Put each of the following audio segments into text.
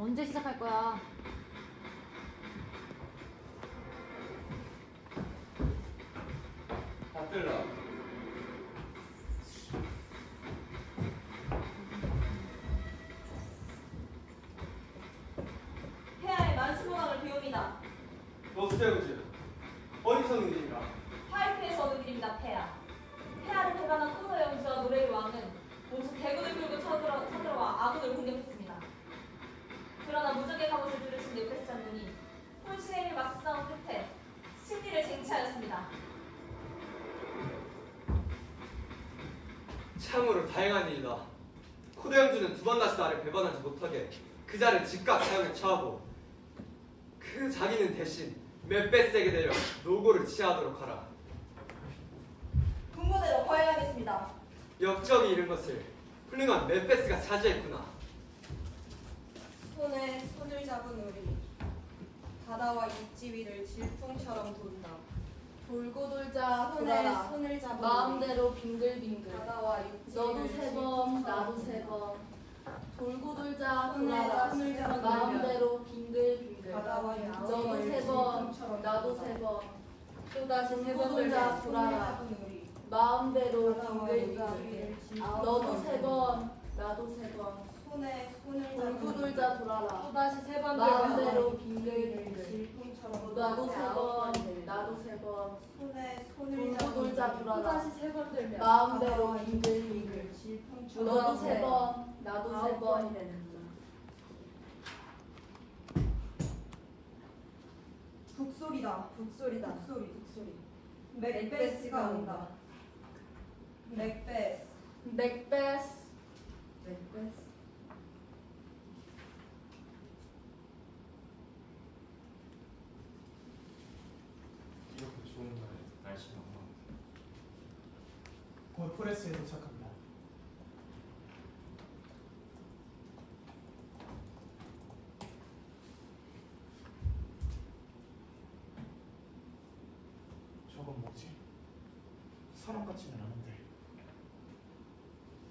언제 시작할 거야? 다 들러. 폐하의 만수무강을 비웁니다. 노스테우즈 어디서 는 일인가? 화이트에서 오는 길입니다. 폐하를 배반한 코너 영주와 노래의 왕은 모두 대군을 끌고 쳐들어와 아군을 공격했습니다. 그러나 무적의 갑옷을 들으신 네페스 장군이 혼신의 힘을 맞서 싸운 끝에 승리를 쟁취하였습니다. 참으로 다행한 일이다. 코대영주는 두 번 다시 나를 배반하지 못하게 그 자를 즉각 사형에 처하고 그 자기는 대신 멧베스에게 내려 노고를 취하도록 하라. 군무대로 거행하겠습니다. 역적이 이른 것을 훌륭한 멧베스가 차지했구나. 손에 손을 잡은 우리 바다와 육지 위를 질풍처럼 돈다. 돌고 돌자 손에 돌아라. 손을 잡은 마음대로 우리 빙글빙글. 바다와 육지 너도 위를 세 번, 질풍처럼 나도 세 돈다. 번. 돌고 돌자 손에 돌아라. 손을 잡은 마음대로 빙글빙글. 바다와 육지 너도 위를 세 번, 질풍처럼 나도 돈다. 세 번. 또다시 세 돌고 번 돌자 손을 돌아라. 잡은 우리 마음대로 바다와 육지 빙글빙글. 위를 너도 질풍처럼 세 번, 나도 세 번. 손에 손을 돌고 잡은 돌자 돌아라. 또다시 세 번 마음대로 우리 빙글빙글. 질풍처럼 나도 세 돈다. 번, 나도 세 번. 손에 손을 돌고 잡은 돌자 우리 돌아라. 또다시 세 번 들면 마음대로 빙글빙글. 질풍처럼 너도 세 번, 나도 세 번. 북소리다. 북소리다. 북소리. 맥베스가 온다. 맥베스. 맥베스. 이렇게 좋은 날에 날씨가 엉망. 곧 포레스에 도착합니다. 저건 뭐지? 사람 같지는 않은데.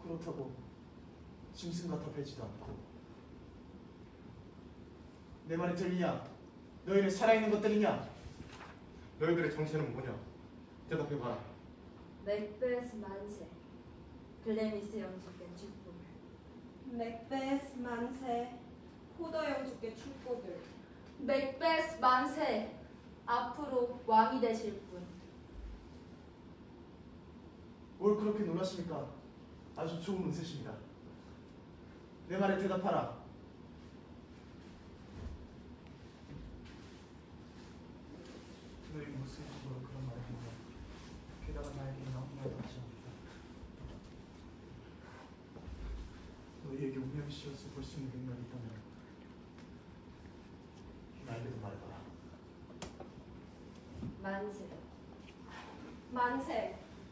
그렇다고 짐승 같아 보이지도 않고. 내 말이 들리냐? 너희는 살아있는 것들이냐? 너희들의 정체는 뭐냐? 대답해봐라. 맥베스 만세. 글래미스 영주께 축복을. 맥베스 만세. 포더 영주께 축복을. 맥베스 만세. 앞으로 왕이 되실 분. 뭘 그렇게 놀라십니까? 아주 좋은 운세십니다. 내 말에 대답하라. 너희 무슨 뜻으로 그런 말을 했냐? 게다가 나에게는 아무 말도 하지 않았다. 너희에게 운명이 씌어서 볼 수 있는 능력이 있다면 나에게도 말해봐라. 만세.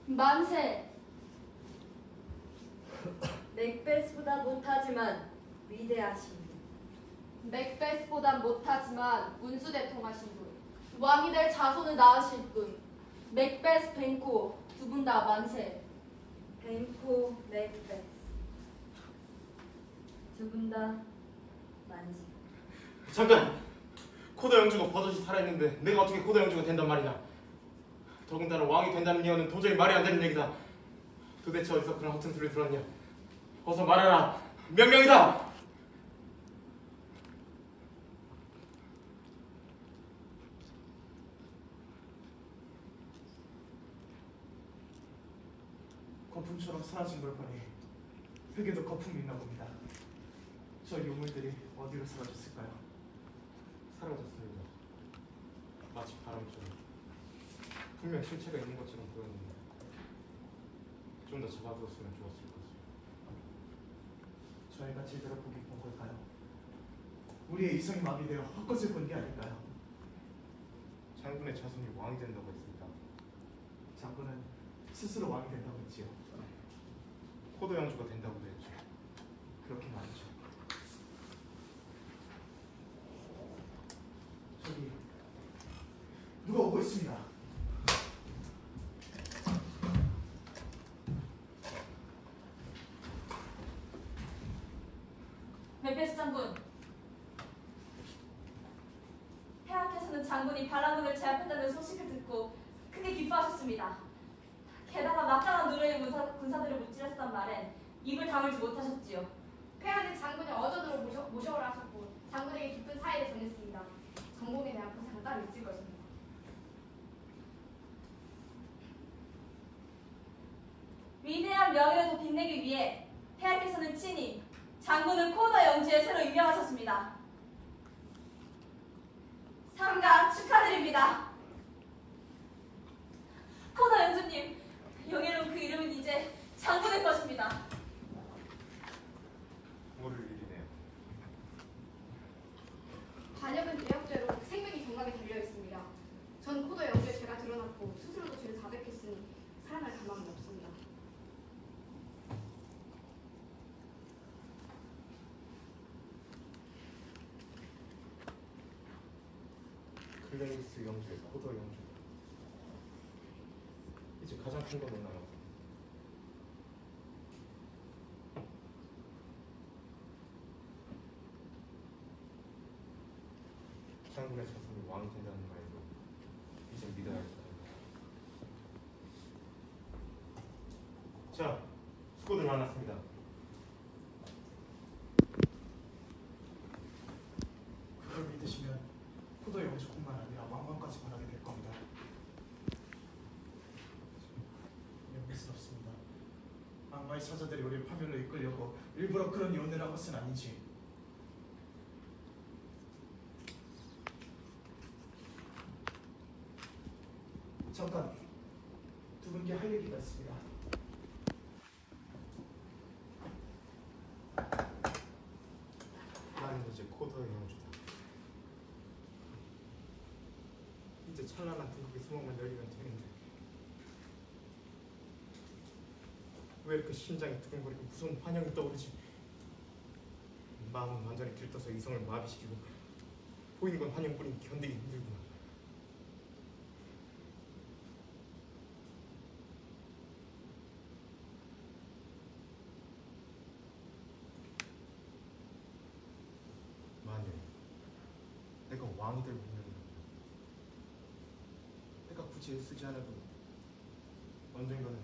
만세. 맥베스보다 못하지만 위대하신 분. 맥베스보단 못하지만 운수대통하신 분. 왕이 될 자손을 낳으실 분. 맥베스 벤코 두 분 다 만세. 벤코 맥베스 두 분 다 만세. 잠깐! 코더 영주가 버젓이 살아있는데 내가 어떻게 코더 영주가 된단 말이냐? 더군다나 왕이 된다는 이유는 도저히 말이 안 되는 얘기다. 도대체 어디서 그런 허튼 소리 들었냐? 어서 말하라! 명령이다! 거품처럼 사라진 걸 보니 흙에도 거품이 있나 봅니다. 저 유물들이 어디로 사라졌을까요? 사라졌습니다. 마치 바람처럼. 분명 실체가 있는 것처럼 보였는데 좀 더 잡아두었으면 좋았을 것을. 저희가 제대로 보기 본 걸까요? 우리의 이성이 마비되어 헛것을 본 게 아닐까요? 장군의 자손이 왕이 된다고 했습니다. 장군은 스스로 왕이 된다고 했지요. 코더 영주가 된다고도 했죠. 그렇게 말이죠. 저기 누가 오고 있습니다. 맥베스 장군, 장군이 반란군을 제압했다는 소식을 듣고 크게 기뻐하셨습니다. 게다가 막강한 노래의 군사들을 무찌르셨단 말엔 입을 다물지 못하셨지요. 폐하는 장군을 어전으로 모셔오라 하셨고 장군에게 깊은 사의를 전했습니다. 전공에 대한 보상은 따로 있을 것입니다. 위대한 명예를 빛내기 위해 폐하께서는 친히 장군을 코더 영주에 새로 임명하셨습니다. 상가 축하드립니다. 코더 영주님, 영예로운 그 이름은 이제 장군의 것입니다. 모를 일이네요. 반역은 대역죄로 생명이 정각에 달려 있습니다. 전 코더 영주의 죄가 드러났고 스스로도 죄를 자백했으니 살아날 가망은 없습니다. 클레이스 영주의 코더 영주. 이제 가장 큰 건 없나요? 장군의 자손이 왕이 된다는 말도 이제 믿어야 할 것입니다. 자, 수고들 많았습니다. 그걸 믿으시면 포도 영주뿐만 아니라 왕관까지 바라게 될 겁니다. 명미스럽습니다. 악마의 사자들이 우리를 파멸로 이끌려고 일부러 그런 요원을 한 것은 아닌지. 잠깐 두 분께 할 얘기가 있습니다. 나는 이제 코더의 영주다. 이제 찬란한 등극의 소망만 열리면 되는데 왜 이렇게 심장이 두근거리고 무서운 환영이 떠오르지? 마음은 완전히 들떠서 이성을 마비시키고 보이는 건 환영뿐이니 견디기 힘들구나. 만일 내가 왕이 될 운명이라면 내가 굳이 애쓰지 않아도 언젠가는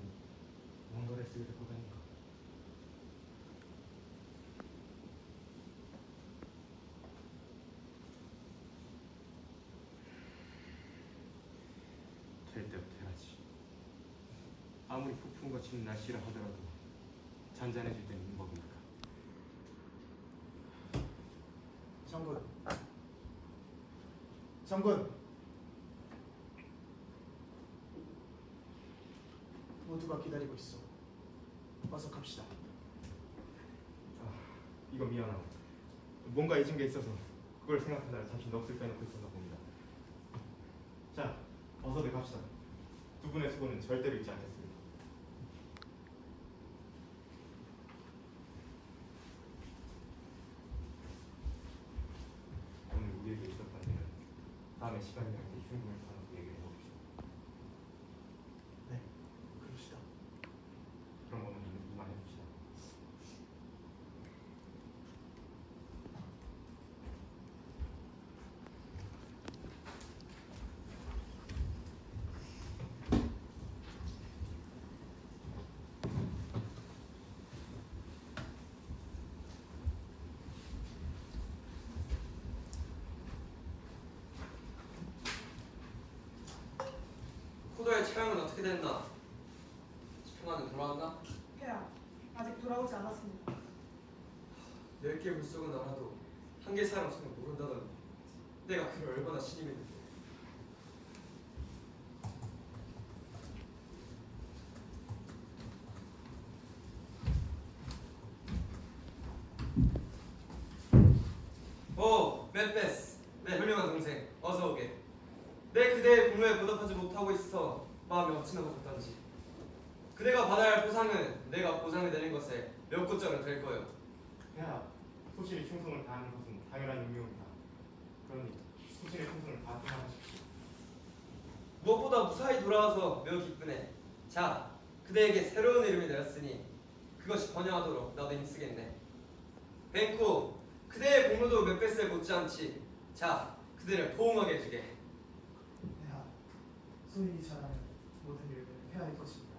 뭔가를 쓰게 될 것 아닌가. 될 때부터 해야지. 아무리 폭풍과 치는 날씨라 하더라도 잔잔해질 때는 인법이니까. 장군, 모두가 기다리고 있어. 어서 갑시다. 이거 미안하고 뭔가 잊은 게 있어서 그걸 생각하느라 잠시 넋을 빼놓고 있었나 봅니다. 자, 어서들 갑시다. 두 분의 수고는 절대로 잊지 않겠습니다. 오늘 우리에게 있었던 일은 다음에 시간이 날 때 충분히 사놓고 얘기를 해봅시다. 네, 그럽시다. 그럼 오늘 이만 해봅시다. 코더의 처형은 어떻게 됐나? 평화는 돌아왔나? 폐하, 아직 돌아오지 않았습니다. 10개 물속은 알아도 한 개 사람 손을 모른다더니 내가 그를 얼마나 신임했는데. 오, 맷베스, 내 훌륭한 동생, 어서 오게. 내 그대의 공로에 보답하지 못하고 있어 마음이 어찌나 무겁단지. 그대가 받아야 할 보상은 내가 보상을 내린 것에 몇 고짜로 될 거요. 야, 소신의 충성을 다하는 것은 당연한 임무입니다. 그러니 소신의 충성을 다하십시오. 무엇보다 무사히 돌아와서 매우 기쁘네. 자, 그대에게 새로운 이름이 내렸으니 그것이 번영하도록 나도 힘쓰겠네. 벤쿠, 그대의 공로도 몇 배스에 못지않지. 자, 그대를 포옹하게 해주게. 소인이 잘하는 모든 일을 해야 할 것입니다.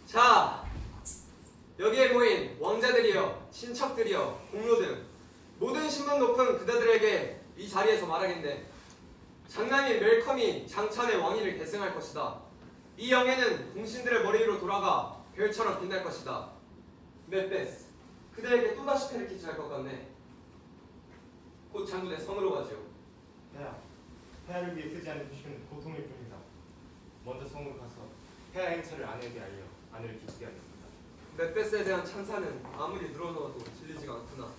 자, 여기에 모인 왕자들이여, 친척들이여, 공로 등 모든 신분 높은 그대들에게 이 자리에서 말하겠네. 장남인 멜컴이 장찬의 왕위를 계승할 것이다. 이 영예는 공신들의 머리 위로 돌아가 별처럼 빛날 것이다. 멜베스, 그대에게 또다시 패를 끼쳐야 할 것 같네. 곧 장군의 성으로 가지요. 폐하, 폐하를 위해 쓰지 않은 표식은 고통일 뿐이다. 먼저 성으로 가서 폐하 행차를 아내에게 알려 아내를 기치게 하겠습니다. 멜베스에 대한 찬사는 아무리 늘어놓아도 질리지가 않구나.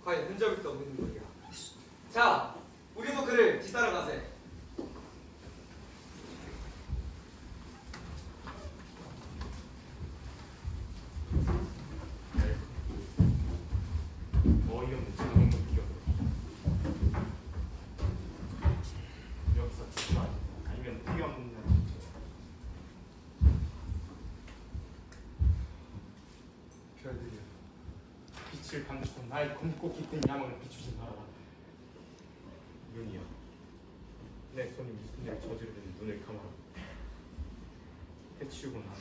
과연 흔적일도 없는 거야. 자, 우리도 그를 뒤따라 가세. 어이없는 장면을 비교해. 여기서 죽지마. 아니면 필요 없는 날. 별들이여, 빛을 감추고 나의 검고 깊은 야망을 비추지 말아라. 눈이여, 내 손이 무슨 일을 저지르든 눈을 감아라. 해치우고 나면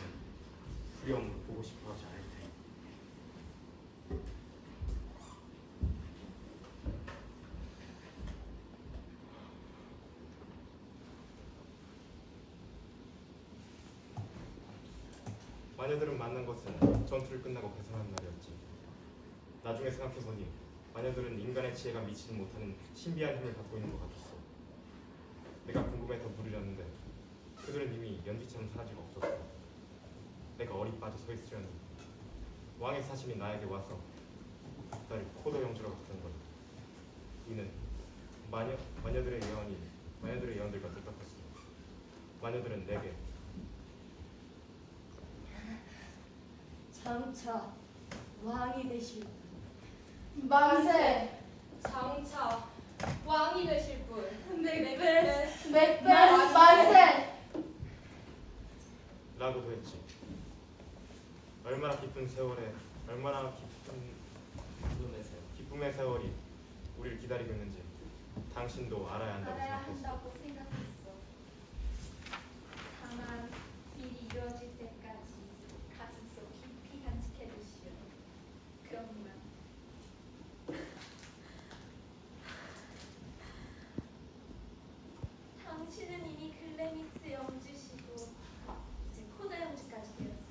두려움을 보고 싶어하지 않을 테니. 마녀들은 만난 것은 전투를 끝나고 배설한 날이었지. 나중에 생각해보니 마녀들은 인간의 지혜가 미치지 못하는 신비한 힘을 갖고 있는 것 같았어. 내가 궁금해서 물으렸는데 그들은 이미 연기처럼 사라지고 없었어. 내가 어리 빠져 서 있으려니 왕의 사심이 나에게 와서 나를 코더 영주라고 부른 거야. 이는 마녀들의 예언들과 똑같았어. 마녀들은 내게 장차 왕이 되실 만세. 장차 왕이 되실 분. 맥베스 맥베스 만세. 라고도 했지. 얼마나 기쁜 기쁨의 세월이 우리를 기다리고 있는지 당신도 알아야 한다고 알아야 생각했어. 한다고 생각했어. 다만 일이 이루어질 때까지 가슴속 깊이 간직해 두시오. 그럼만. 당신은 이미 글래미스 영주시고 이제 코더 영주까지 되었어.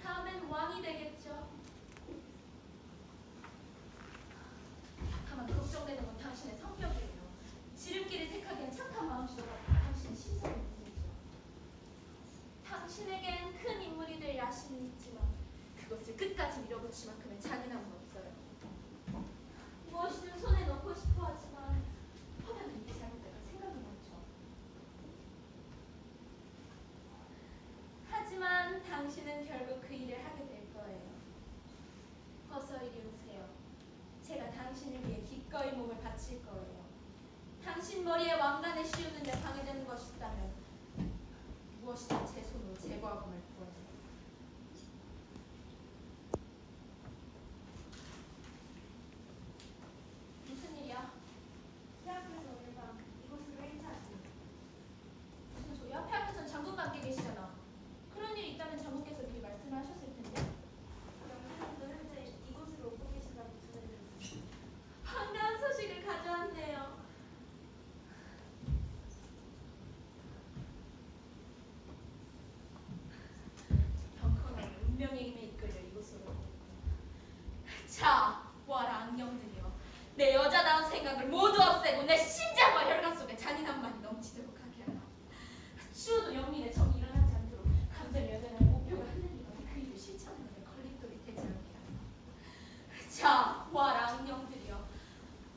다음엔 왕이 되겠죠. 다만 걱정되는 건 당신의 성격이에요. 지름길을 택하기엔 착한 마음씨도 당신의 신성이 문제죠. 당신에겐 큰 인물이 될 야심은 있지만 그것을 끝까지 밀어붙일 만큼의 잔인함은 없어요. 무엇이든 손에 넣고 싶어 하지만 하면 일이 잘못될까 생각이 많죠. 하지만 당신은 결국 그 일을 하게 될 거예요. 어서 이리 오세요. 제가 당신을 위해 기꺼이 몸을 바칠 거예요. 당신 머리에 왕관을 씌우는 데 방해되는 것이 있다면 무엇이든 제 손으로 제거하고 말 거예요. 무슨 일이야? 폐하께서 오늘 밤 이곳으로 행차하지. 무슨 소리야? 폐하께서는 장군과 함께 계시잖아. 그런 일이 있다면 장군께서 미리 말씀을 하셨을 텐데. 영사님도 현재 이곳으로 오고 계신다고 전해드렸습니다. 반가운 소식을 가져왔네요. 벙커는 운명의 힘에 이끌려 이곳으로. 자, 와라 악령들이여. 내 여자다운 생각을 모두 없애고 내 심장과 혈관 속에 잔인함만이 넘치도록 하게 하라. 추워도 영민의 정이 일어나지 않도록 감정을 여전한 목표가 흔들리거나 그 일을 실천하는 데 걸림돌이 되지 않게 하라. 자, 와라 악령들이여.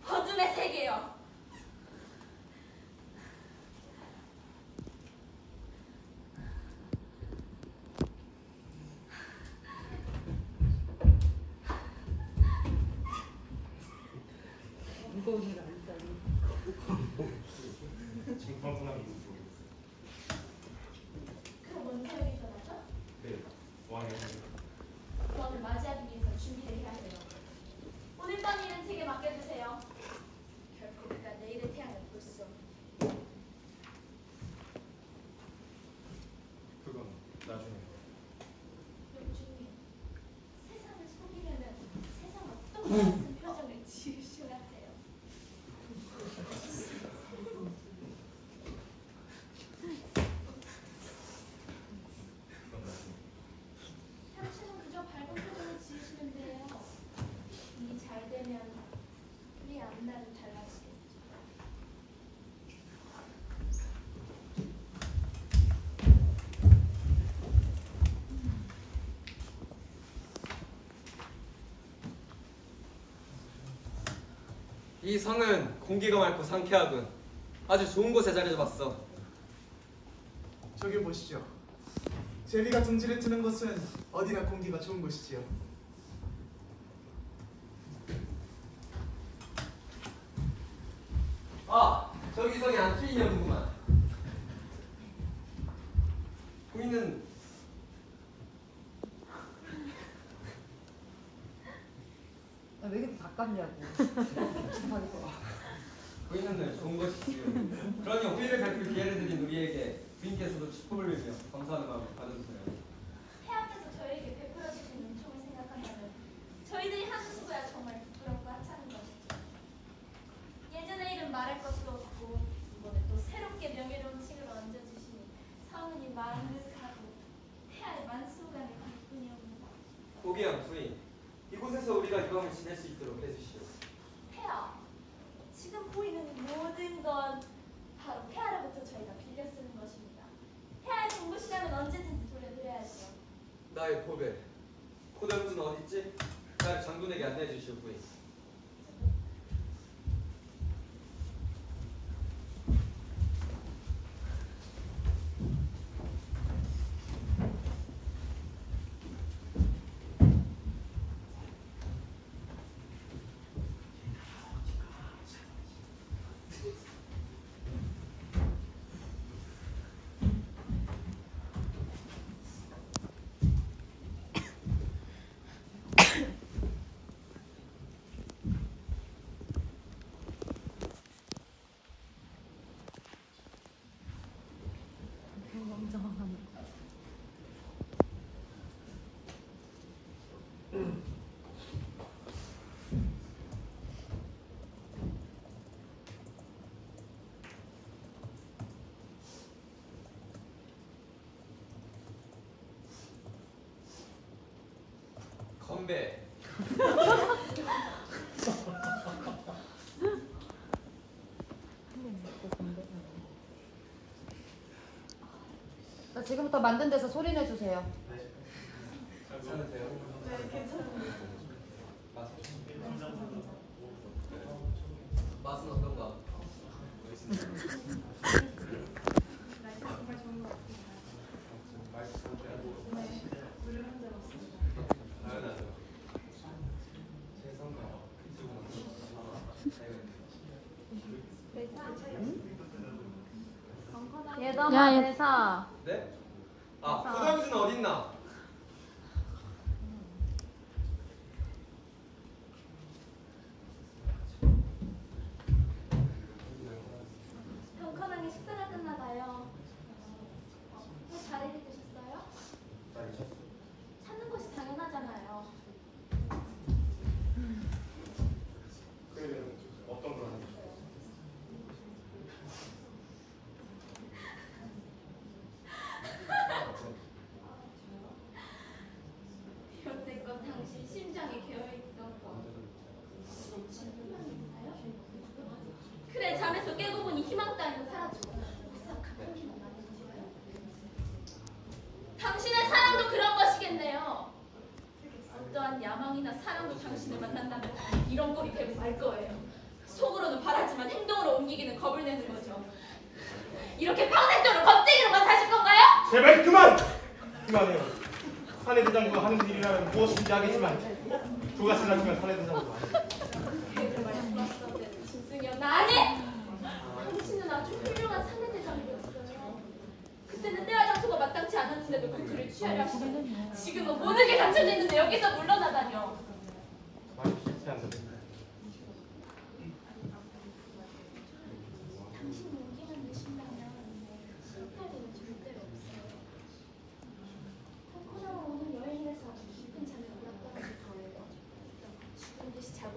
어둠의 세계여. 징팡팡하게 있어. 그럼 먼저 여기 전하죠? 네, 왕의 왕을 맞이하기 위해서 준비를 해야 해요. 오늘 밤 일은 제게 맡겨 같은 표정을 지으셔야 해요. 당신은 그저 밝은 표정을 지으시는데요. 일이 잘 되면 우리 앞날은 달라지겠죠. 이 성은 공기가 맑고 상쾌하군. 아주 좋은 곳에 자리 잡았어. 저기 보시죠. 제비가 둥지를 트는 곳은 어디나 공기가 좋은 곳이지요. 아, 저기 성이 안주인이었구만. 부인은 왜 이렇게 가깝냐고. 부인은 늘 좋은 것이지요. 그러니 호의를 베풀 기회를 드린 우리에게 부인께서도 축복을 빌며 감사하는 마음을 가져주세요. 태양께서 저희에게 베풀어 주신 은총을 생각한다면 저희들이 하는 수고야 정말 부끄럽고 하찮은 것이죠. 예전의 일은 말할 것도 없고 이번에 또 새롭게 명예로운 칭을 얹어주시니 성은이 만듯하고 태아의 만수간의 기쁨이옵니다. 고귀한 부인, 이곳에서 우리가 이 밤을 지낼 수 있도록 해주시오. 태아, 지금 보이는 모든 건 바로 태아로부터 저희가 빌려 쓰는 것입니다. 태아의 공부시라면 언제든지 돌려드려야죠. 나의 보배, 고대문은 어딨지? 나를 장군에게 안내해 주시오, 부인. 건배. 자, 지금부터 만든 데서 소리 내주세요. 괜찮으세요? 네, 괜찮은데. 맛은 어떤가? 날씨가 정말 좋은 것 같습니다. 네, 물을 한 잔 없습니다. 당연하죠. 예담아, 대사. 네? 아, 고대문은 어딨나? 병커낭의 식사가 끝나봐요. 왜 자리를 드셨어요? 찾는 것이 당연하잖아요. 어떤 걸 하는 여태껏 당신 심장에 개어있던 거 진짜요? 그래, 잠에서 깨고 보니 희망 따위는 사라지고 오싹한 공기만 남았어요. 당신의 사랑도 그런 것이겠네요. 어떠한 야망이나 사랑도 당신을 만난다면 이런 꼴이 되고 말 거예요. 속으로는 바라지만 행동으로 옮기기는 겁을 내는 거죠. 이렇게 평생도록 겁쟁이로만 사실 건가요? 제발 그만! 그만해요. 사내대장부가 하는 일이라면 무엇인지 알겠지만 두 가지를 하시면 사내대장부가 아니에요. 그 말씀하셨던 짐승이었나? 아니! 당신은 아주 훌륭한 사내대장이었어요. 그때는 때와 장소가 마땅치 않았는데도 그 둘을 취하려 하시더니 지금은 모든 게 갖춰져 있는데 여기서 물러나다뇨. 많이 실패한다. 당신이 용기만 내신다면 실패할 일은 절대로 없어요. 코코나와 오늘 여행에서 깊은 잠에 올랐다는 거예요. 죽은 듯이 자고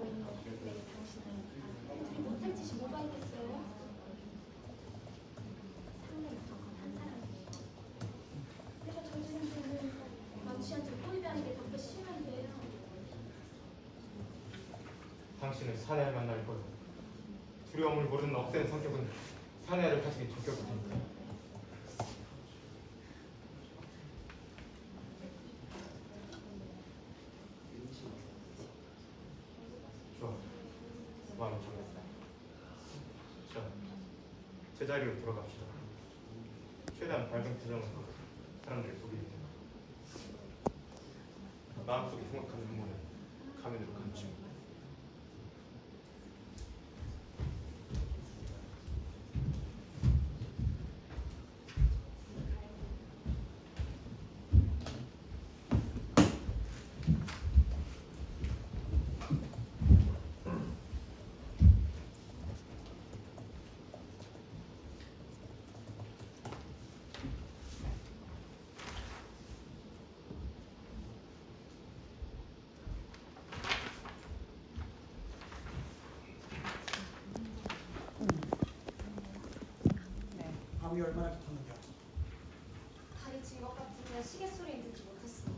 당신은 사내를 만날 거다. 두려움을 모르는 억센 성격은 사내를 가지기 적격부터니까. 좋아, 마음 정했다. 자, 제자리로 돌아갑시다. 최대한 밝은 표정으로 사람들을 속이는 마음속에 흉악한 눈물을 가면으로 감추고. 밤이 얼마나 깊었는가. 발이 진 것 같은데 시계 소리는 듣지 못했어.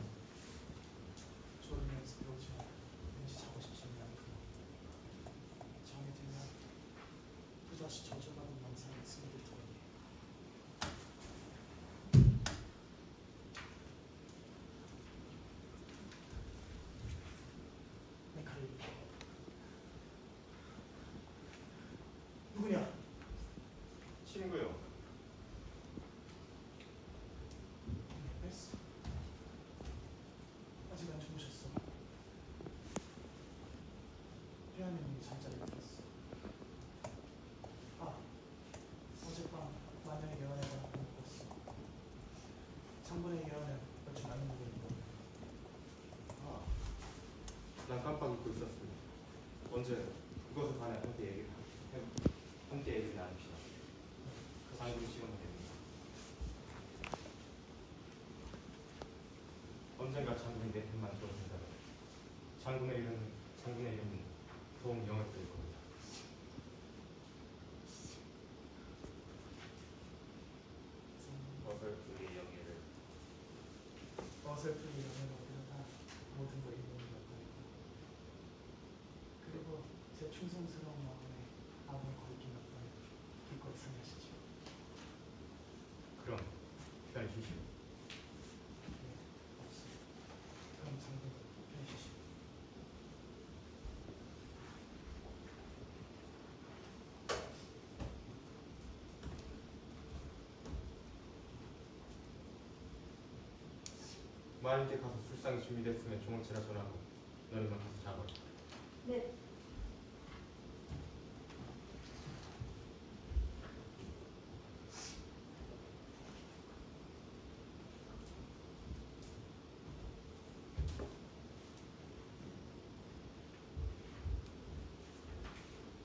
졸음 연습해 오지만 왠지 자고 싶지는 않구나. 잠이 들면 또다시 저주받은 망상에 스며들 터이니. 내 칼을 누구냐? 친구요. 뺐어. 아직 안 주무셨어. 폐하님이 잠자리에 들었어. 아, 어젯밤 마녀의 예언에 관한 꿈을 꿨어. 장군의 예언은 얼추 맞는 거겠고. 아, 난 깜빡 잊고 있었습니다. 언제 그것에 관해 함께 얘기를 나눕시다. 장군 시간이 됩니다. 언젠가 장군이 내 편만 들어준다면 장군의 이름은 더욱 영예될 겁니다. 어설프게 영예를. 어설프게 연애를 오려다 모든 걸 잃는 것 같고. 그리고 제 충성스러운 마음에 아무리 거리긴 없던 기꺼이 상하시죠. 그럼 기다려 주시오. 네, 없어. 그럼 장군 해주시오. 마님께 가서 술상이 준비됐으면 종을치라 전하고 너희만 가서 자거라. 네.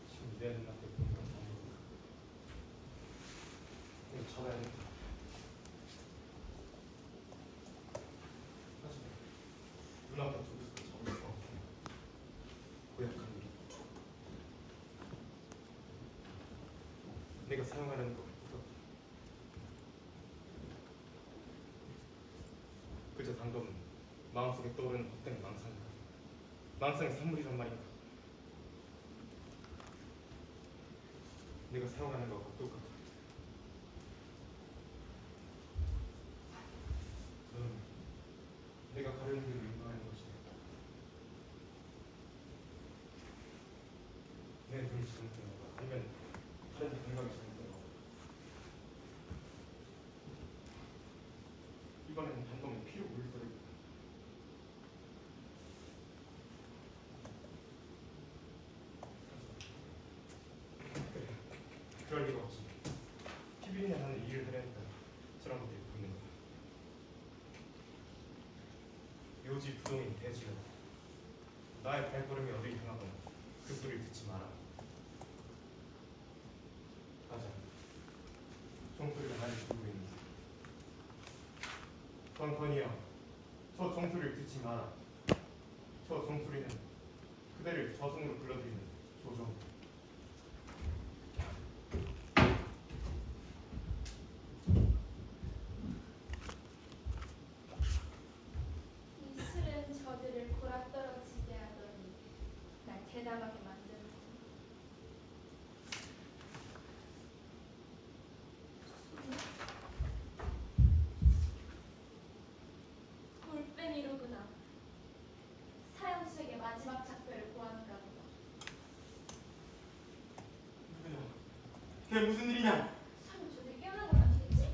지금 내 눈앞에 보이는 장군. 이거 전화해야겠다. 하지만 눈앞에 두고서 잡을 수가 없어. 고약한 일. 내가 사용하려는 것 같아. 그저 방금 마음속에 떠오르는 헛된 망상이다. 망상의 산물이란 말인가. 내가 사용하는 것과 똑같아. 너는 내가 가려는 길을 인도하는 것이다. 내 눈이 잘못된 건가? 아니면 다른 감각이 잘못된 건가? 이번에는 단검에 피로 물들이고 그래, 그럴 리가 없지. 피비린내 나는 일을 하려니까 저런 것들이 보이는 거야. 묘지 부동인 대지가 나의 발걸음이 어딜 향하건 그 소리를 듣지 마라. 가자. 종소리가 나를 부르고 있는 건건이여, 저 종소리를 듣지 마라. 저 종소리는 그대를 저승으로 불러들이는 조종. 이 술은 저들을 골아떨어지게 하더니 날 대담하게 만들었어. 그게 무슨 일이냐? 설마 저들이 깨어난 건 아니겠지?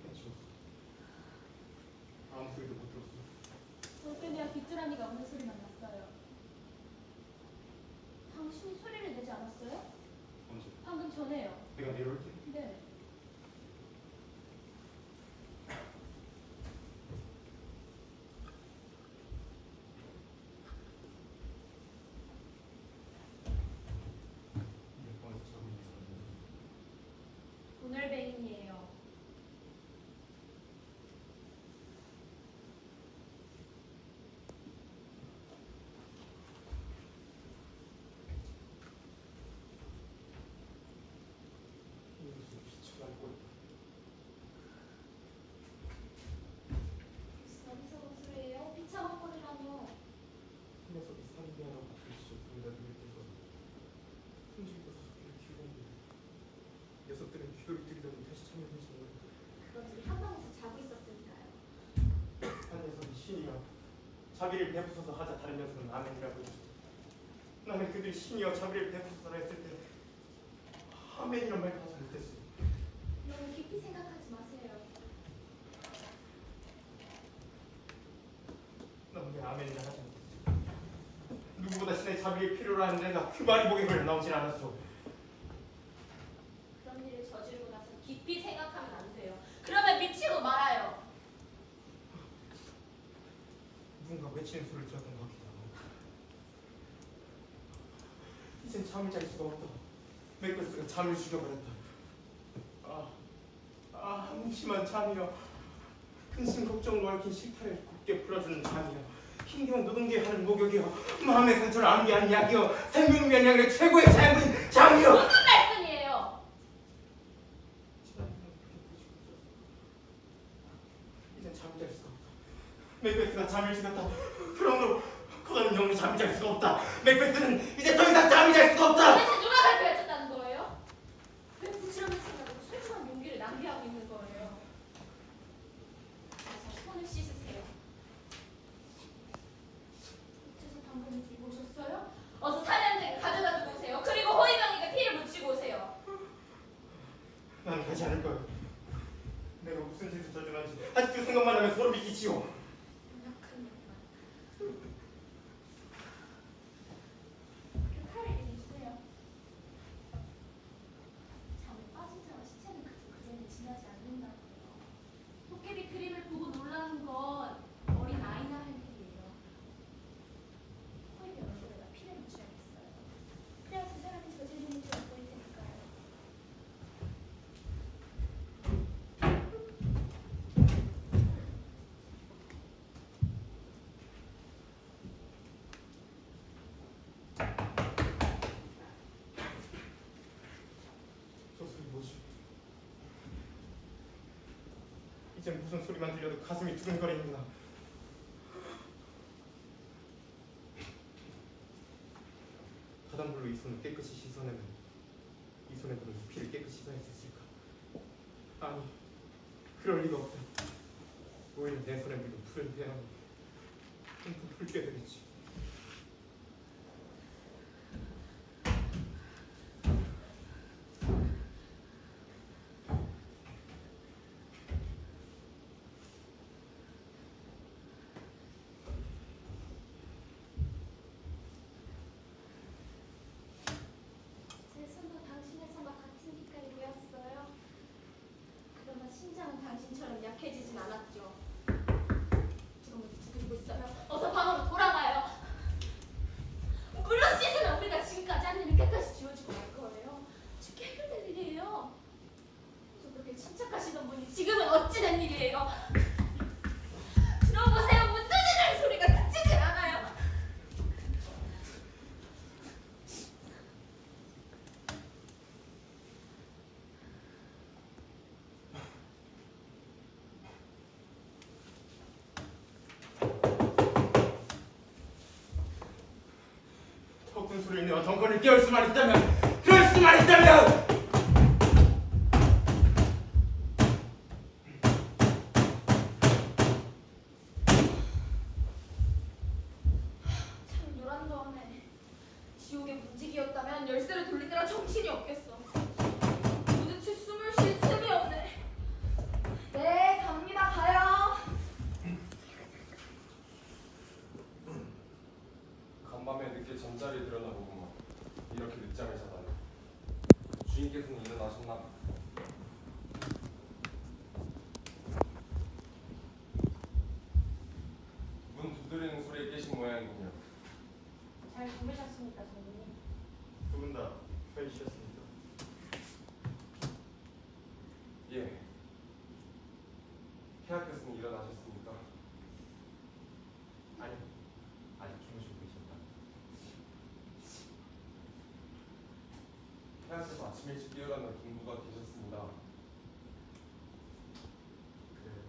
해치웠어. 아무 소리도 못 들었어. 돌쇠미와 빗줄하니가 우는 소리만 났어요. 당신이 소리를 내지 않았어요? 언제? 방금 전에요. 내가 내려올 때? 네. 내 방에서 자고 있는 거야. 오늘뱅이에요. 무슨 비참한 꼴. 무슨 어디서 본 소리예요? 비참한 꼴이라뇨. 그 녀석이 상대하라고 부르시죠. 둘다 눈을 뜨고 숨지고서 귀를 키우고 있는데 녀석들은 귀를 들이더니 다시 참여를 해주는 거야. 그것들이 한 방에서 자고 있었으니까요. 한 녀석이 신이여 자비를 베푸소서 하자 다른 녀석은 아멘이라고 해주죠. 나는 그들이 신이여 자비를 베푸소서라 했을 때 아멘이란 말도 하지 못했어. 너무 깊이 생각하지 마세요. 난 왜 아멘이라 하지 못했어. 누구보다 신의 자비를 필요로 하는 내가 그 말이 목에 걸려 나오질 않았어. 그런 일을 저지르고 나서 깊이 생각하면 안 돼요. 그러면 미치고 말아요. 누군가 외치는 소리를 들었던 것 같기도 하고. 이젠 잠을 잘 수가 없다. 맥베스가 잠을 죽여버렸다. 한심한 잠이여. 근심 걱정으로 얽힌 실타래를 곱게 풀어주는 잠이여. 힘겨운 노동기에 하는 목욕이여. 마음의 상처를 암기하는 약이여. 생명을 위한 약의 최고의 자양분인 잠이여. 무슨 말씀이에요? 이젠 잠을 잘 수가 없다. 맥베스가 잠을 죽였다. 그러므로 코다는 영원히 잠을 잘 수가 없다. 맥베스는 이제 더 이상 잠을 잘 수가 없다. 도대체 누가 발표해줬다는 거예요? 왜 부지런한 생각으로 소중한 용기를 낭비하고 있는 거예요? 어서 손을 씻으세요. 어째서 당근을 들고 오셨어요? 어서 사냥대를 가져다 두고 오세요. 그리고 호위병에게 피를 묻히고 오세요. 나는 가지 않을 거야. 내가 무슨 짓을 저질렀는지 아직도 생각만 하면 소름이 끼치요. 약한 놈만. 그 칼을 내주세요. 잠에 빠진 자와 시체는 그 자리에 지나지 않는다고요. 도깨비 그림을 보고 놀라는 건 어린 아이나 할 일이에요. 호위병 얼굴에다 피를 묻혀야겠어요. 그래야 그 사람이 저지른 일을 보일 테니까요. 저 소리 뭐지? 이젠 무슨 소리만 들려도 가슴이 두근거리는구나. 바닷물로 이 손을 깨끗이 씻어내면 이 손에 들은 피를 깨끗이 씻어낼 수 있을까? 아니, 그럴 리가 없다. 오히려 내 손에 묻은 푸른 태양이 흠뻑 붉게 되겠지. 제 손도 당신의 손과 같은 빛깔이 되었어요. 그러나 심장은 당신처럼 약해지진 않았죠. 지금 어디 두드리고 있어요? 어서 방으로 돌아가요. 물론 씻으면 우리가 지금까지 한 일이 깨끗이 지워지고 말 거예요. 쉽게 해결될 일이에요. 저 그렇게 침착하시던 분이 지금은 어찌 된 일이에요? 들어보세요. 문 두드리는 소리가 그치질 않아요. 더 큰 소리를 내어 덩컨을 깨울 수만 있다면 그럴 수만 정신이 없겠어. 도대체 숨을 쉴 틈이 없네. 네, 갑니다. 가요. 간밤에 늦게 잠자리에 들었나 보구만. 이렇게 늦잠을 자다니. 주인께서는 일어나셨나? 문 두드리는 소리에 깨신 모양이군요. 잘 주무셨습니까, 선생님? 두 분 다 잘 쉬셨습니까? 예. 폐하께서는 일어나셨습니까? 아니, 아직 주무시고 계십니다. 폐하께서 아침 일찍 깨어나는 공부가 계셨습니다. 그래요.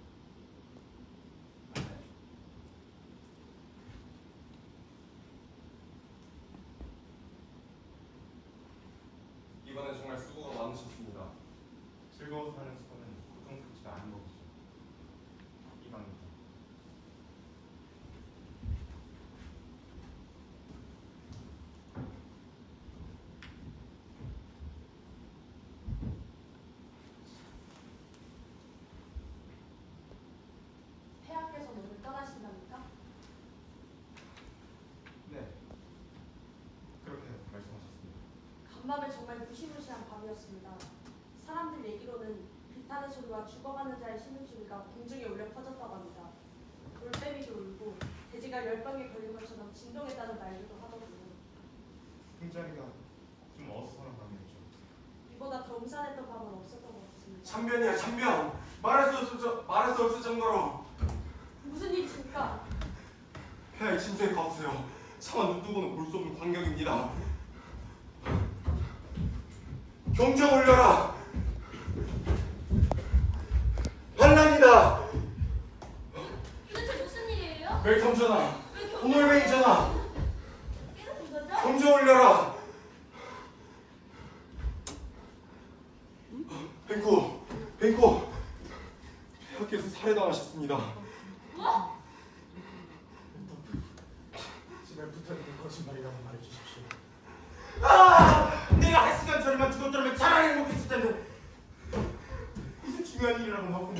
이번에 정말 수고가 많으셨습니다. 즐거워서 하는 수고는 고통스럽지가 않은 것이죠. 이방입니다. 폐하께서 오늘 떠나신답니까? 네, 그렇게 말씀하셨습니다. 간밤에 정말 무시무시한 밤이었습니다. 사람들 얘기로는 비탄의 소리와 죽어가는 자의 신음소리가 공중에 울려 퍼졌다고 합니다. 돌빼미도 울고 돼지가 열방에 걸린 것처럼 진동했다는 말들도 하더군요. 힘자리가 좀 어수선한 밤이었죠. 이보다 더 음산했던 밤은 없었던 것 같습니다. 참변이야 참변. 말할 수 없을 정도로 무슨 일이십니까? 폐하의 침소에 가보세요. 차마 눈뜨고는 볼 수 없는 광경입니다. 경정 올려라. 반란이다. 도대체 무슨 일이에요? 웰컴 전하. 왜 오늘뱅이 전하. 깨닫는 거죠? 경정 올려라. 뱅코. 폐하께서 살해당하셨습니다. 뭐? 제발 부탁드려 거짓말이라고 말해주십시오. 내가 한 시간 전에만 죽었더라면 차라리 행복했을 텐데. 무슨 중요한 일이라고 하고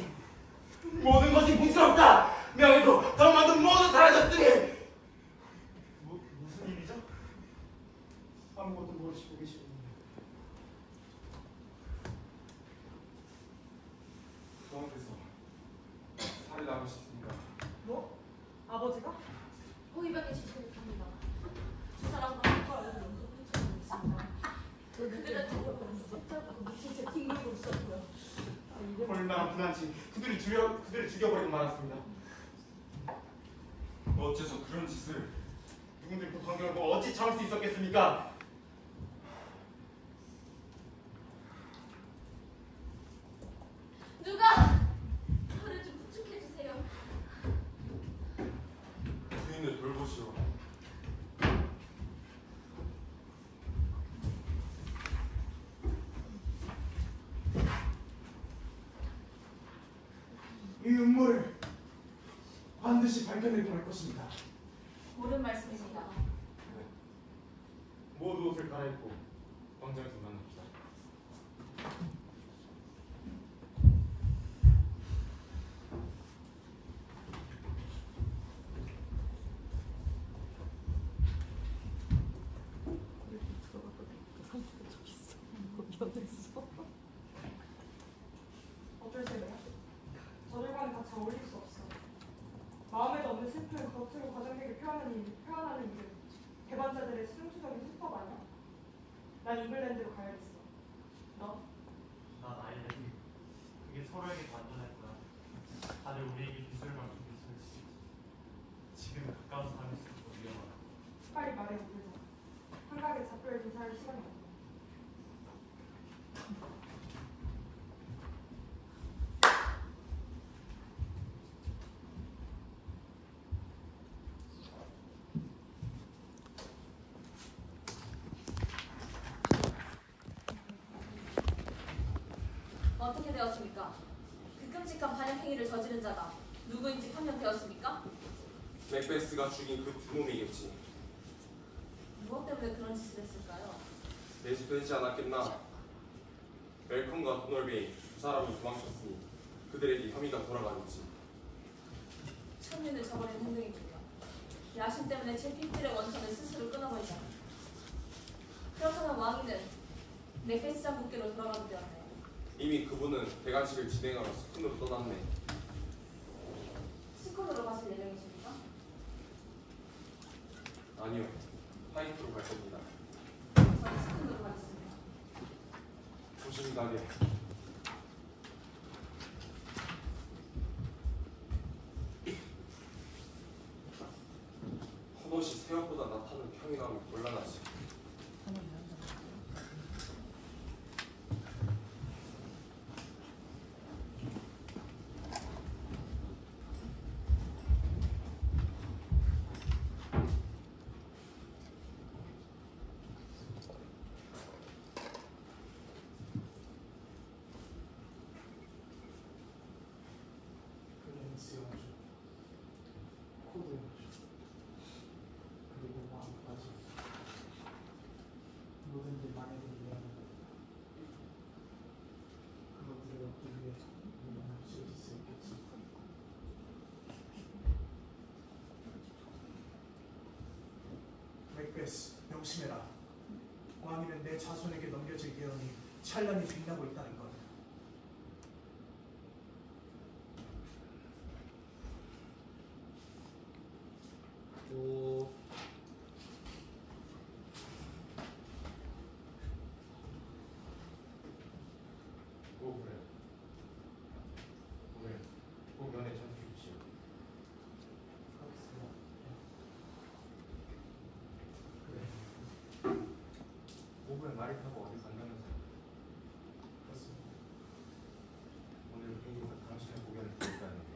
모든 것이 부끄럽다. 명예도 덕만도 모두 사라졌으니. 무슨 일이죠? 아무것도 모르시고 계시군요. 왕께서 살해당하셨습니다. 뭐? 아버지가? 호위병의 지시를 탑니다. 두 사람과 함께하는 연극을 있습니다. 그들의 도움을 붙잡고 미친 채 튕기고 있었고요. 얼마나 분한지 그들이 죽여버리고 말았습니다. 어째서 그런 짓을? 누군들 그 광경을 보고 어찌 참을 수 있었겠습니까? 누가 저를 좀 부축해 주세요. 부인을 돌보시오. 이 음모를 반드시 밝혀내고 말 것입니다. 옳은 말씀입니다. 모두 옷을 갈아입고 광장에서 만납시다. 어쩔 셈이야? 저들과는 같이 어울릴 수 없어. 마음에도 없는 슬픔을 겉으로 과장되게 표현하는 일은 개발자들의 순수적인 수법 아니야? 난 잉글랜드로 가야겠어. 너? 난 아일랜드. 그게 서로에게 반전할 거야. 다들 우리에게 기술만 주고 있을지. 지금 가까운 사람일수록 위험하다. 빨리 말해 오르자. 한각의 작별 조사할 시간이 없어. 어떻게 되었습니까? 그 끔찍한 반역 행위를 저지른 자가 누구인지 판명되었습니까? 맥베스가 죽인 그 두 놈이겠지. 무엇 때문에 그런 짓을 했을까요? 매수되지 않았겠나? 멜컴과 도널베이 두 사람이 도망쳤으니 그들에게 혐의가 돌아가겠지. 천민을 저버린 행동이군요. 야심 때문에 제 핏줄의 원천을 스스로 끊어버리잖아. 그렇다면 왕위는 맥베스 장국기로 돌아가게 되었네요. 이미 그분은 대관식을 진행하러 스푼으로 떠났네. 스콘으로 가실 예정이십니까? 아니요, 화이트로 갈 겁니다. 저는 스콘으로 가겠습니다. 조심히 가게. 헛옷이 생각보다 나타는 평이나면 곤란하지. 그랜스 영주, 코드 영주, 그리고 마음까지 모든 게 만약에 미안한 그것들을 얻기 위해 우리는 없이 수 있겠지. 맥베스, 명심해라. 왕위는 내 자손에게 넘겨질 예언이 찬란히 빛나고 있다는 것. 오. 그래. 오늘 꼭 면회 참 주십시오. 하겠습니다. 그래. 오후에 말을 타고 어디 간다면서? 그렇습니다. 오늘 비행기가 당신의 고견을 들을까 하는데.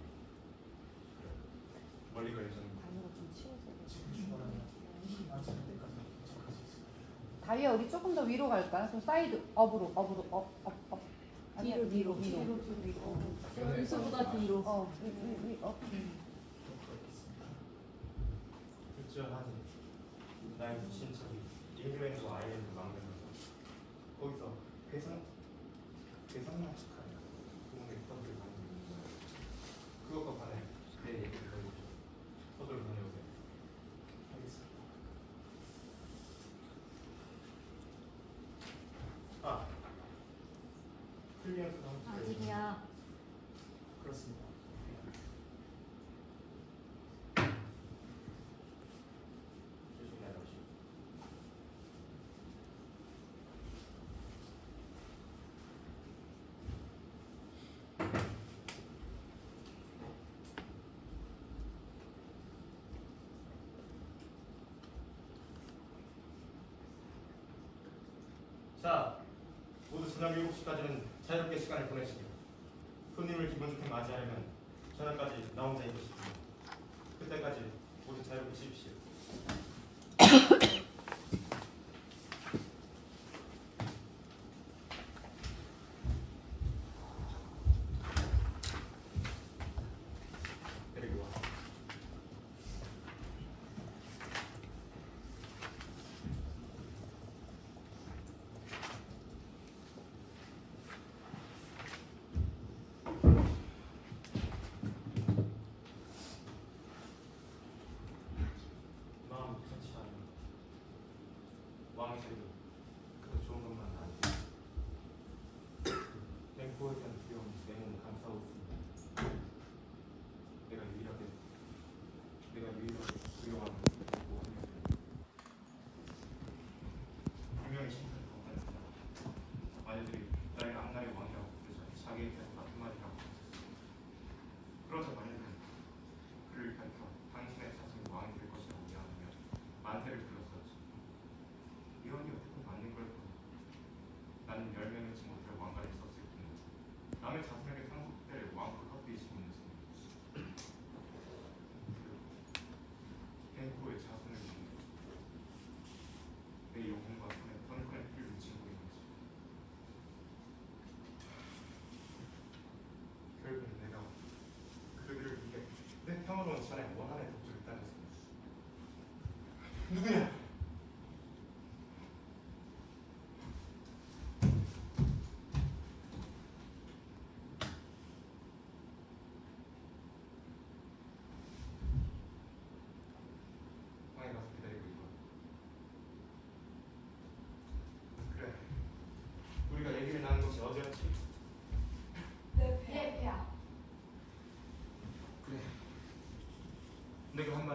그래. 멀리 갈 예정입니다. 지금 출발하면 마치는 때까지 도착할 수 있습니다. 다리야 우리 조금 더 위로 갈까요? 좀 사이드 업으로 업 뒤로, 뒤로. 연수보다 뒤로 업 불주하니 나의 친척이 잉글랜드와 아일랜드 망명해서 거기서 대상마식한 동네 클럽을 가는 중입니다. 그것과 관해 내 얘기를 들어주시오. 서둘러 다녀오세요. 알겠습니다. 아, 클리언스 다음 주에 아직이야. 그렇습니다. 조심히 나가시오. 자, 모두 저녁 7시까지는 자유롭게 시간을 보내시길. 손님을 기분 좋게 맞이하려면 저녁까지 나 혼자 있고 싶습니다. 그때까지 모두 자유롭게 쉬십시오. 데리고 와. 마음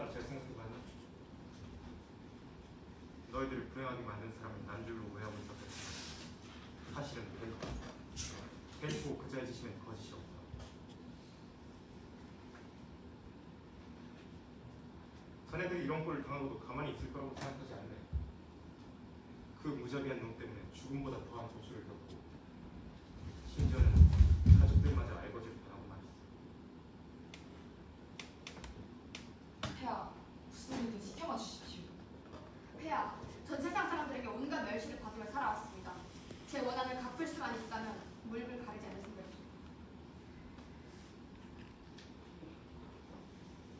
얼마나 잘 생각해봤나? 너희들을 불행하게 만든 사람은 난 줄로 오해하고 있었겠지. 사실은 벨코 그자의 지심엔 거짓이 없다. 자네들이 이런 꼴을 당하고도 가만히 있을 거라고 생각하지 않네. 그 무자비한 놈 때문에 죽음보다 더한 복수를 겪고 심지어는 가족들마저 알거지를 당하고 말았어. 폐하, 무슨 일이든 신경만 주십시오. 폐하, 전 세상 사람들에게 온갖 멸시를 받으며 살아왔습니다. 제 원한을 갚을 수만 있다면 물불 가리지 않을 생각입니다.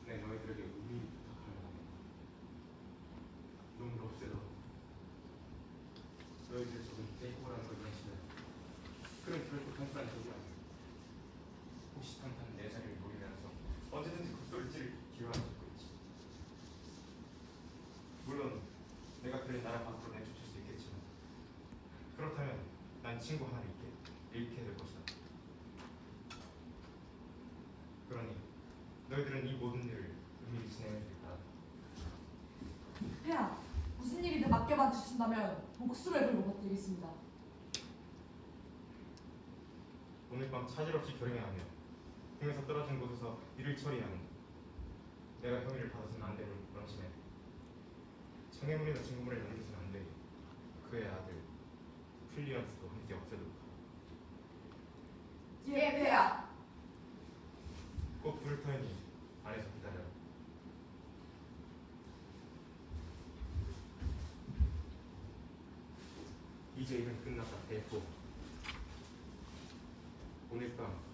네, 너희들에게 의미 부탁하려고 합니다. 놈을 없애도 너희들 적은 데이코라는 걸 이해하시면 그런 결코 단순한 적이 아니야. 호시탐탐 내 자리를 노리면서 언제든지 국소리질을 기여하고 있지. 물론 내가 그를 나라 밖으로 내쫓을 수 있겠지만 그렇다면 난 친구 하나를 잃게 될 것이다. 그러니 너희들은 이 모든 일을 은밀히 진행해 주길 바란다. 폐하, 무슨 일이든 맡겨봐 주신다면 목숨을 걸고 버티겠습니다. 오늘 밤 차질 없이 결행하며 궁에서 떨어진 곳에서 일을 처리하는 내가 형의를 받아서는 안 되는 명심해. 장애물이나 증거물을 남기서는 안 돼. 그의 아들 플리언스도 함께 없애도록 하라. 예, 폐하. 꼭 부를 터이니 안에서 기다려라. 이제 일은 끝났다. 대포. 오늘 밤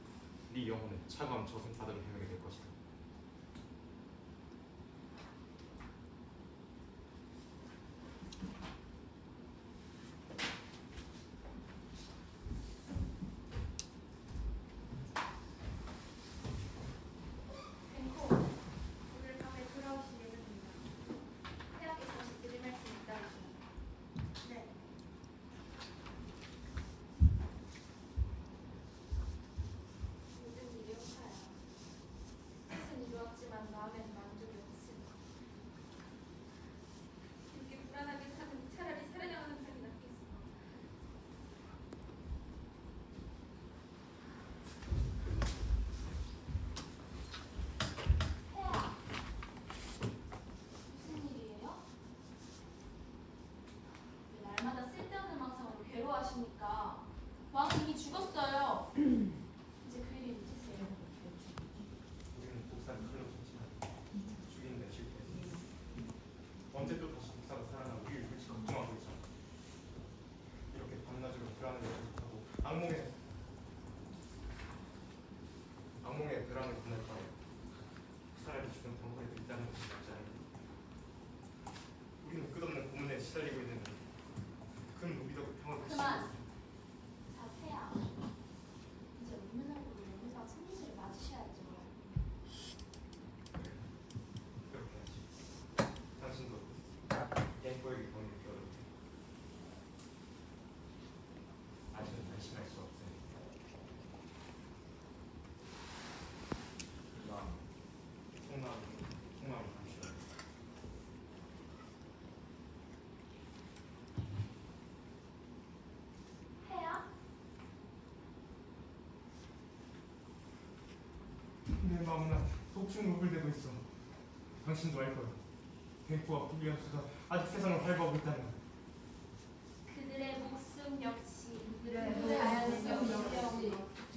네 영혼은 차가운 저승 바다로 헤매게 될 것이다. 뱅코, 오늘 밤에 돌아오실 예정입니다. 폐하께 다시 드릴 말씀 있다면. 네. 모든 일이 헛사야. 뜻은 이루었지만 마음엔 만족이 없으니. 이렇게 불안하게 사는 차라리 살아나가는 삶이 낫겠어. 폐하, 무슨 일이에요? 왜 날마다 쓸데없는 망상으로 괴로워하십니까? 왕은 이미 죽었어요. 이제 그 일을 잊으세요. 우리는 복사를 칼로 쳤지만 죽이는 데 실패했어. 언제 또 다시 복사가 살아나 우리를 굳이 걱정하고 있잖아. 이렇게 밤낮으로 불안을 계속하고 악몽에 벼랑을 보낼 바에 차라리 죽은 덩어리도 있다는 것이 낫지 않을까. 우리는 끝없는 고문에 시달리고 있는데 큰 무기력을 평화를 그만. 지키고 있어. 자, 폐하. 이제 웃는 얼굴로 오늘밤 손님들을 맞으셔야죠. 그렇게 하지. 당신도 갱포에게 권위를 배워도 돼. 아직은 안심할 수 없으니. 속마음을 감추어야 돼. 폐하? 내 마음은 독충 우글대고 있어. 당신도 알 거야. 갱포와 불리언스가 아직 세상을 활보하고 있다는 걸. 그들의 목숨 역시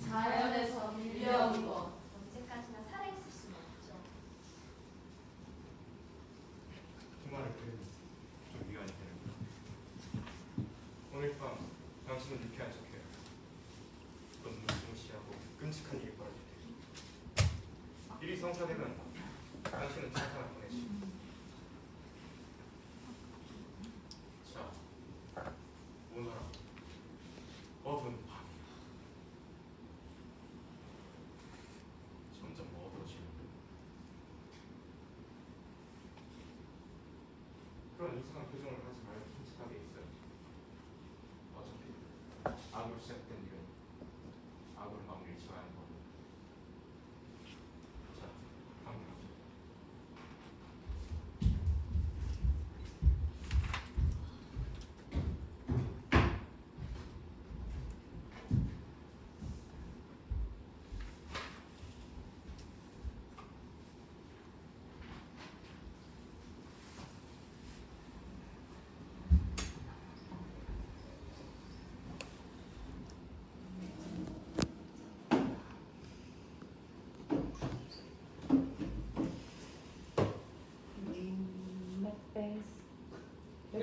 자연에서 밀려온 것. 언제까지나 살아있을 수는 없죠. 그 말을 들으니 좀 위안이 되는구나. 오늘 밤 당신은 유쾌한 척해요. 넌 무시무시하고 끔찍한 일이 벌어질 테니. 일이 성사되면 당신은 천상을 보내지. 자, 오너라. 어두운 밤이야. 점점 어두워지는군. 그런 이상한 표정을 하지 말고 침착하게 있어요. 어차피 악으로 시작된 일은 악으로 마무리를 지어야 하는 거고. 자, 방금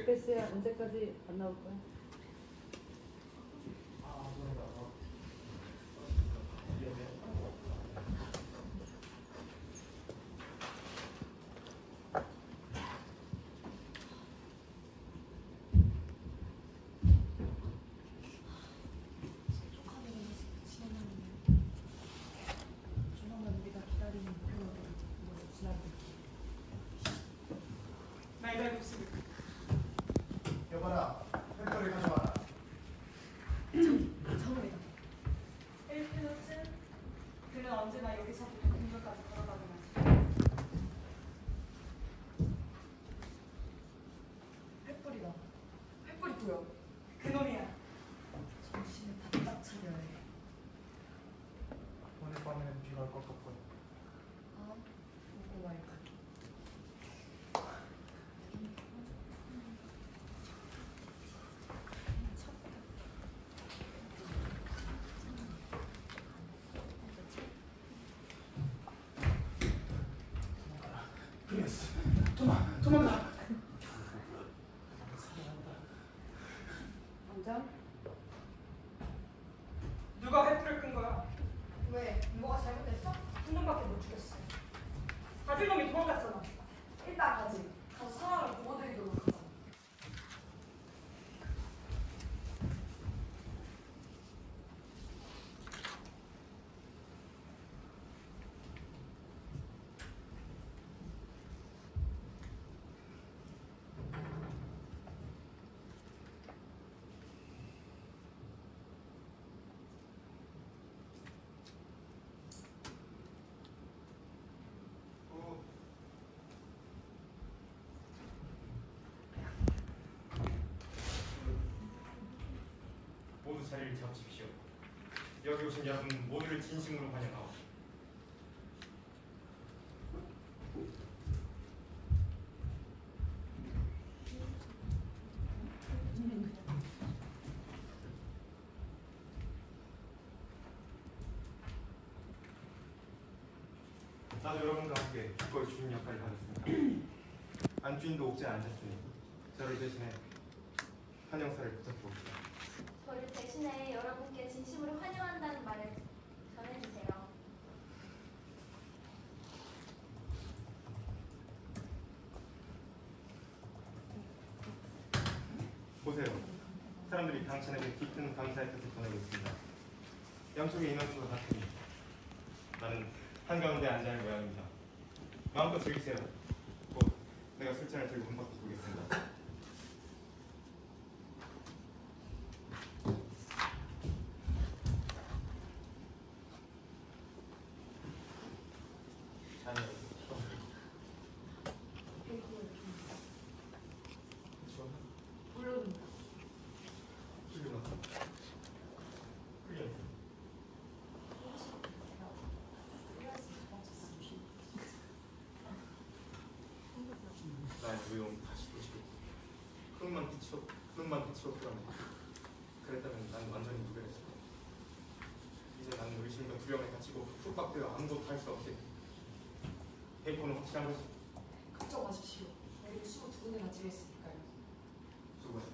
맥베스야 언제까지 안 나올 거야? 조만간 우리가 기다리는 목표로 모습 지나고 나이다 곱씹을. 여봐라, 햄버리 가져와라. 처음이다. 일피노츠 그는 언제나 여기서부터 근처까지 걸어가곤 하지. 횃불이다. 횃불이 보여. 그놈이야. 정신을 바짝 차려야 해. 오늘 밤에는 비가 올 것 같군. 아, 오고 말까. 프린스, 도망가. 당장? 누가 횃불을 끈 거야? 왜? 뭐가 잘못됐어? 한 놈밖에 못 죽였어. 다들 놈이 도망갔잖아. 일단 가지. 가서 상황을 보고드리도록 하자. 모두 자리를 잡으십시오. 여기 오신 여러분 모두를 진심으로 환영하오. 나도 여러분과 함께 기꺼이 주인 역할을 하겠습니다. 안주인도 옥자에 앉았으니 저를 대신해 환영사를 부탁드립니다. 저를 대신해 여러분께 진심으로 환영한다는 말을 전해주세요. 보세요. 사람들이 당신에게 깊은 감사의 뜻을 전하고 있습니다. 양쪽의 인원수가 같으니 나는 한가운데 앉아 있는 모양입니다. 마음껏 즐기세요. 곧 내가 술잔을 들고 한 바퀴 돌겠습니다. 물론입니다. 나의 조용 다시 도시고 흙만 빛으로 풀어내. 그랬다면 난 완전히 무결했을 거야. 이제 나는 의심과 두려움에 갇히고 푹박되어 아무것도 할 수 없게. 베이컨은 확실한 거지. 걱정 마십시오. 우리 수고 두 분이나 지냈으니까요. 수고했어.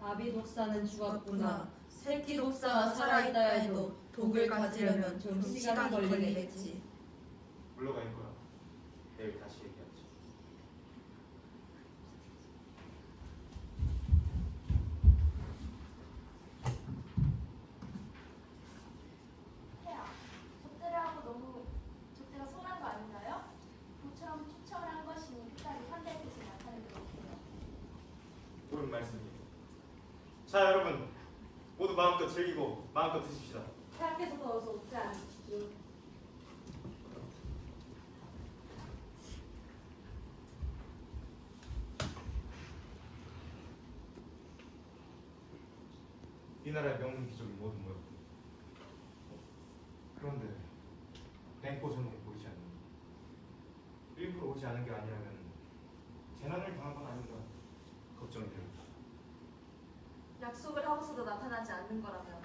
아비 독사는 죽었구나. 새끼 독사가 살아있다 해도 독을 가지려면 좀 시간이 걸리겠지. 물러가 있거라. 내일 다시 얘기하지. 해야, 적대라고 너무 적대가 성난 거 아닌가요? 모처럼 초청을 한 것이니 끝까지 환대의 뜻을 나타내는 것 같아요. 옳은 말씀이에요. 자 여러분 모두 마음껏 즐기고 마음껏 드십시다. 태양께서 더워서 웃지 않으십시오. 이 나라의 명문 귀족이 모두 모였고 그런데 뱅코 전에 보이지 않는 일부러 오지 않은 게 아니라면 재난을 당한 건 아닌가 걱정이 됩니다. 약속을 하고서도 나타나지 않는 거라면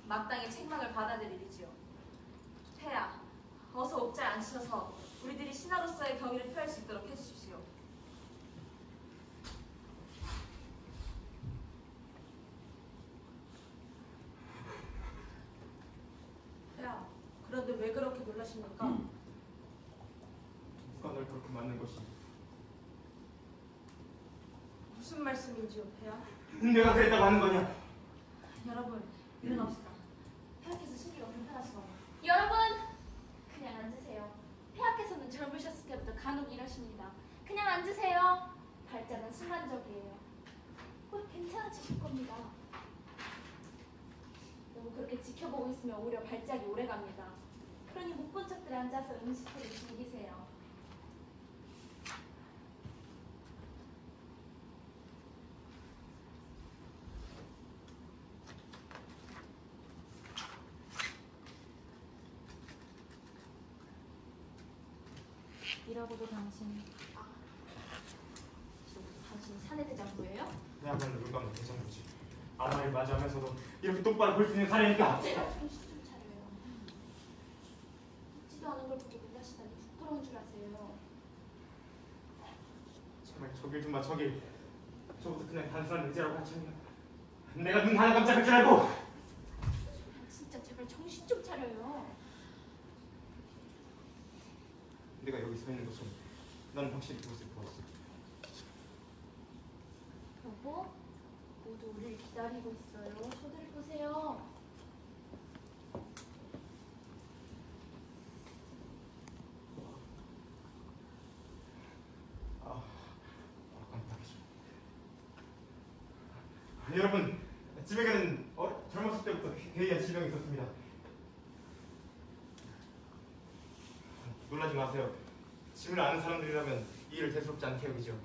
마땅히 책망을 받아들이지요. 폐하, 어서 옥자에 앉으셔서 우리들이 신하로서의 경의를 표할 수 있도록 해주십시오. 왜 그렇게 놀라십니까? 누가 널 그렇게 만든 것이? 무슨 말씀인지요, 폐하? 내가 그랬다고 하는 거냐? 여러분, 일어납시다. 폐하께서 신기가 불편하시거든요. 여러분, 그냥 앉으세요. 폐하께서는 젊으셨을 때부터 간혹 이러십니다. 그냥 앉으세요. 발작은 순간적이에요. 곧 괜찮아지실 겁니다. 너무 그렇게 지켜보고 있으면 오히려 발작이 오래갑니다. 그러니 못 본 척들 앉아서 음식들을 즐기세요. 이러고도 당신이 사내대장부예요? 내야말로 물감은 대장부지. 아무 말 맞이하면서도 이렇게 똑바로 볼 수 있는 사람이니까. 제가 정신 좀 차려요. 듣지도 않은 걸 보고 놀라시다니 부끄러운 줄 아세요. 정말 저길 좀 봐, 저길. 저것도 그냥 단순한 의자라고 하지만 내가 눈 하나 깜짝할 줄 알고. 진짜 제발 정신 좀 차려요. 내가 여기 서 있는 것처럼 나는 확실히 그것을 보았어. 여보, 모두 우리를 기다리고 있어요. 저들을 보세요. 깜짝이야. 여러분, 집에게는 젊었을 때부터 괴이한 질병이 있었습니다. 놀라지 마세요. 짐을 아는 사람들이라면 이 일을 대수롭지 않게 여기죠.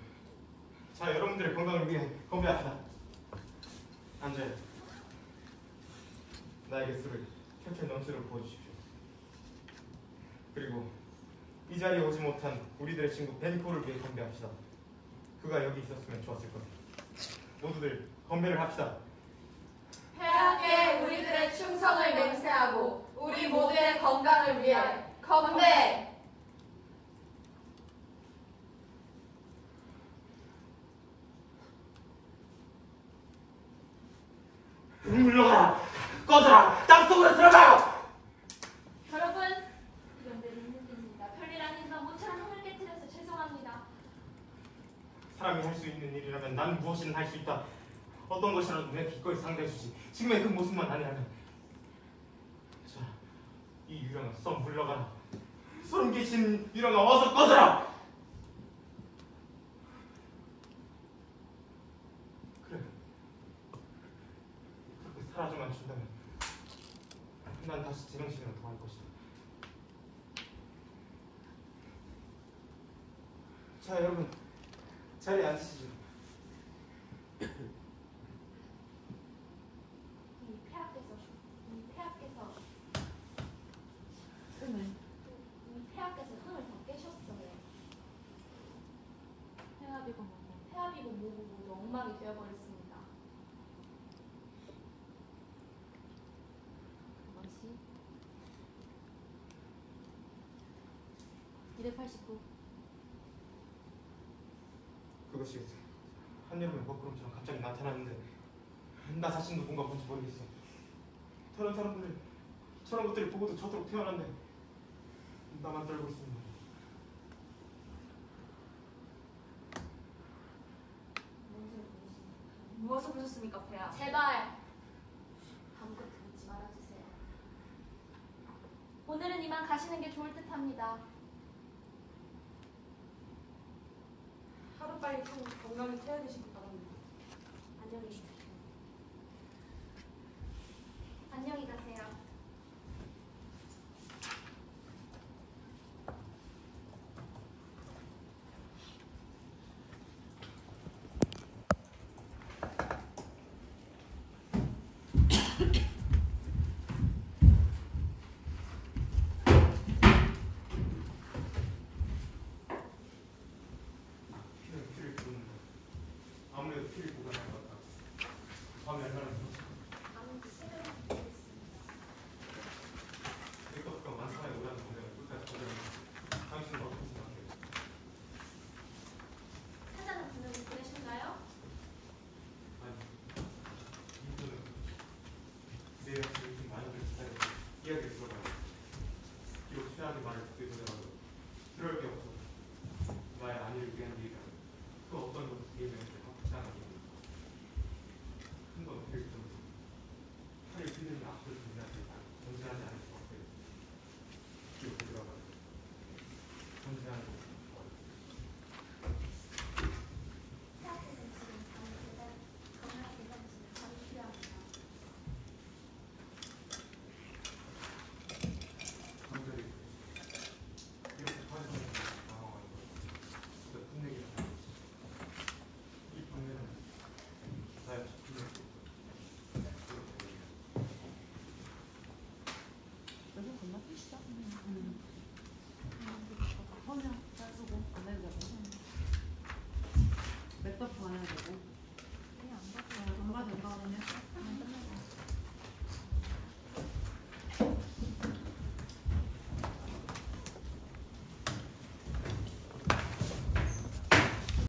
자, 여러분들의 건강을 위해 건배합시다. 앉아요. 나에게 술을 혈혈 넘치도록 부어주십시오. 그리고 이 자리에 오지 못한 우리들의 친구 벤코를 위해 건배합시다. 그가 여기 있었으면 좋았을 거예요. 모두들 건배를 합시다. 폐하께 우리들의 충성을 맹세하고 우리 모두의 건강을 위해 건배! 물러가라! 꺼져라! 땅속으로 들어가요! 여러분, 이런 데는 있는 데입니다. 별일 아닌가 모처럼 흥을 깨뜨려서 죄송합니다. 사람이 할 수 있는 일이라면 난 무엇이든 할 수 있다. 어떤 것이라도 내 기꺼이 상대해주지. 지금의 그 모습만 아니라면. 자, 이 유령아, 썩 물러가라. 소름 끼친 유령아, 어서 꺼져라! 그래. 그렇게 사라져만 준다면 난 다시 제정신으로 돌아갈 것이다. 자, 여러분, 자리에 앉으시죠. 폐하께서 흥을 더 깨셨어요. 폐하비고 뭐고 모두 엉망이 되어버렸습니다. 그것이 289. 그것이 한여름의 먹구름처럼 갑자기 나타났는데 나 자신도 뭔가 뭔지 모르겠어. 다른 사람들 저런 것들을 보고도 저토록 태어났는데 나만 떨고 있습니다. 무엇을 보셨습니까, 폐하? 제발 아무것도 묻지 말아주세요. 오늘은 이만 가시는 게 좋을 듯합니다. 하루빨리 건강히 퇴원되시기 바랍니다. 안녕히 계세요. 안녕히 가세요. 피를 부르는데 아무래도 피를 보관할 것 같다. 밤에 얼마나 힘들었어. 아무튼 새벽에 있습니다. 내 것과 만사에 오라는 공명을 끝까지 거절합니다. 당신은 어떻게 생각해요? 사자는 분명히 보내셨나요? 아니, 이분은 내 옆에 이렇게 많은 걸 기다려서 이야기를 들어봐요. 자세하게 말을 듣게 되더라도 그럴 게 없어. 나의 안위를 위한 일이라 그 어떤 것도 개인에게 확장하는 일이다. 큰건 될 정도. 팔을 휘는 앞을 준비하지 존재하지 않을 수 없어요. 기록에 들어가 존재하는 것. 강절이 이렇게 빠져서 당황하는 것. 진짜 끝내기다. 이 방면은 나의 작품이었고 여기 건너뛰시죠? 서면 짜주고 안 해도 되고 맥더프 안 해도 되고 안 받을 거거든요.